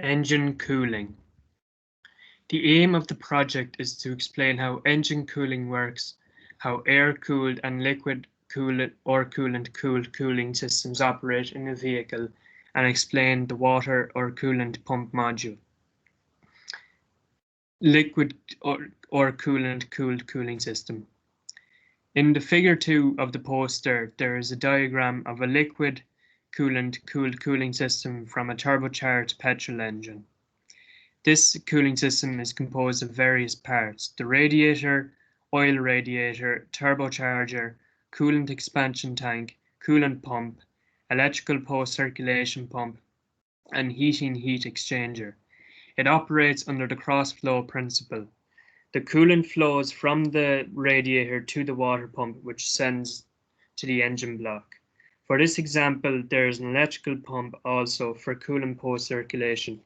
Engine cooling. The aim of the project is to explain how engine cooling works, how air-cooled and liquid-cooled or coolant-cooled cooling systems operate in a vehicle, and explain the water or coolant pump module. Liquid or coolant-cooled cooling system. In the figure 2 of the poster, there is a diagram of a liquid coolant-cooled cooling system from a turbocharged petrol engine. This cooling system is composed of various parts: the radiator, oil radiator, turbocharger, coolant expansion tank, coolant pump, electrical post-circulation pump, and heating heat exchanger. It operates under the cross-flow principle. The coolant flows from the radiator to the water pump, which sends to the engine block. For this example, there is an electrical pump also for coolant post-circulation.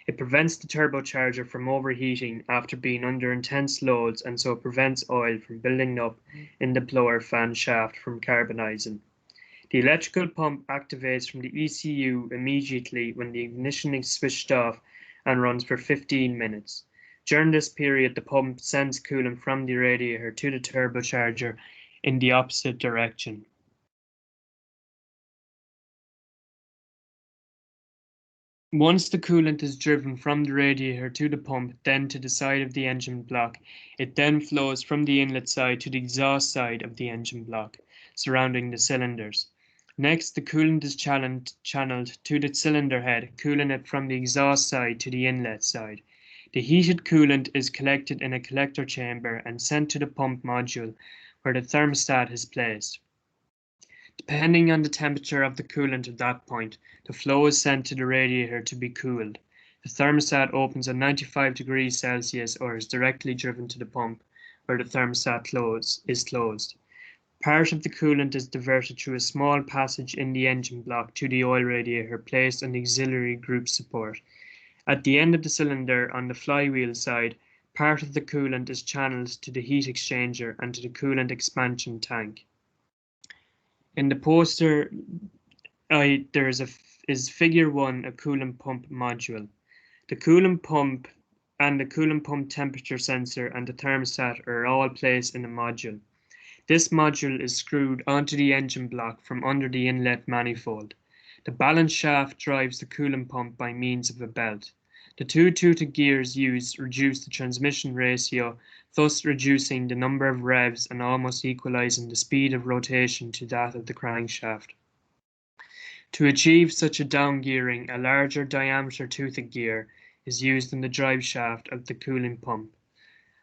It prevents the turbocharger from overheating after being under intense loads, and so prevents oil from building up in the blower fan shaft from carbonizing. The electrical pump activates from the ECU immediately when the ignition is switched off and runs for 15 minutes. During this period, the pump sends coolant from the radiator to the turbocharger in the opposite direction. Once the coolant is driven from the radiator to the pump, then to the side of the engine block, it then flows from the inlet side to the exhaust side of the engine block, surrounding the cylinders. Next, the coolant is channeled to the cylinder head, cooling it from the exhaust side to the inlet side. The heated coolant is collected in a collector chamber and sent to the pump module, where the thermostat is placed. Depending on the temperature of the coolant at that point, the flow is sent to the radiator to be cooled. The thermostat opens at 95 degrees Celsius or is directly driven to the pump, where the thermostat is closed. Part of the coolant is diverted through a small passage in the engine block to the oil radiator placed on the auxiliary group support. At the end of the cylinder on the flywheel side, part of the coolant is channeled to the heat exchanger and to the coolant expansion tank. In the poster, there is figure 1, a coolant pump module. The coolant pump and the coolant pump temperature sensor and the thermostat are all placed in a module. This module is screwed onto the engine block from under the inlet manifold. The balance shaft drives the coolant pump by means of a belt. The two-toothed gears used reduce the transmission ratio, thus reducing the number of revs and almost equalizing the speed of rotation to that of the crankshaft. To achieve such a downgearing, a larger diameter toothed gear is used in the drive shaft of the cooling pump.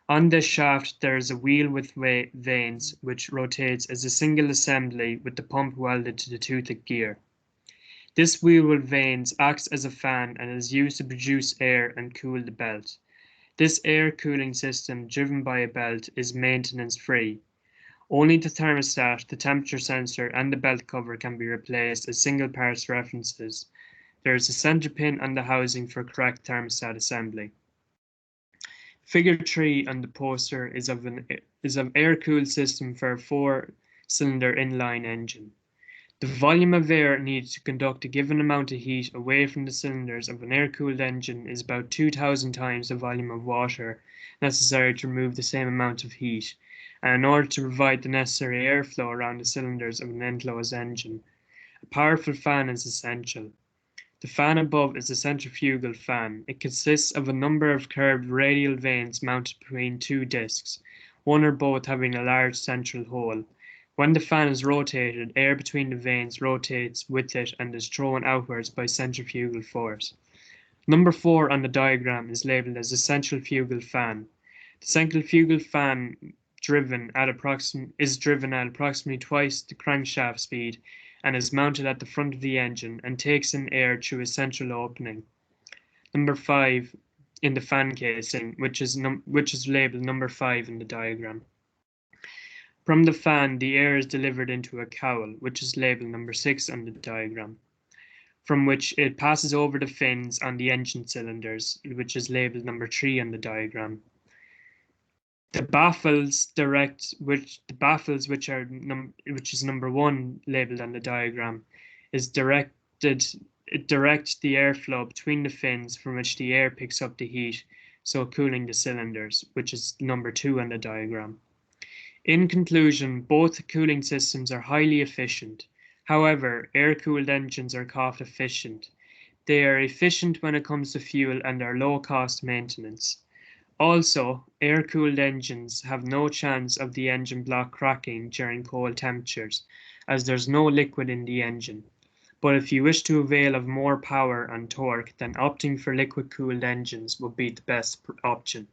On this shaft there is a wheel with vanes which rotates as a single assembly with the pump welded to the toothed gear. This wheel with vanes acts as a fan and is used to produce air and cool the belt. This air cooling system, driven by a belt, is maintenance-free. Only the thermostat, the temperature sensor, and the belt cover can be replaced as single parts references. There is a center pin on the housing for correct thermostat assembly. Figure 3 on the poster is of air-cooled system for a 4-cylinder inline engine. The volume of air needed to conduct a given amount of heat away from the cylinders of an air-cooled engine is about 2,000 times the volume of water necessary to remove the same amount of heat, and in order to provide the necessary airflow around the cylinders of an enclosed engine, a powerful fan is essential. The fan above is a centrifugal fan. It consists of a number of curved radial vanes mounted between two discs, one or both having a large central hole. When the fan is rotated, air between the vanes rotates with it and is thrown outwards by centrifugal force. Number 4 on the diagram is labeled as a centrifugal fan. The centrifugal fan is driven at approximately twice the crankshaft speed and is mounted at the front of the engine and takes in air through a central opening. Number 5 in the fan casing, which is labeled number 5 in the diagram. From the fan, the air is delivered into a cowl, which is labeled number 6 on the diagram, from which it passes over the fins on the engine cylinders, which is labeled number 3 on the diagram. The baffles which is number 1 labeled on the diagram, is directed direct the airflow between the fins from which the air picks up the heat, so cooling the cylinders, which is number 2 on the diagram. In conclusion, both cooling systems are highly efficient. However, air-cooled engines are cost efficient. They are efficient when it comes to fuel and are low-cost maintenance. Also, air-cooled engines have no chance of the engine block cracking during cold temperatures, as there's no liquid in the engine. But if you wish to avail of more power and torque, then opting for liquid-cooled engines would be the best option.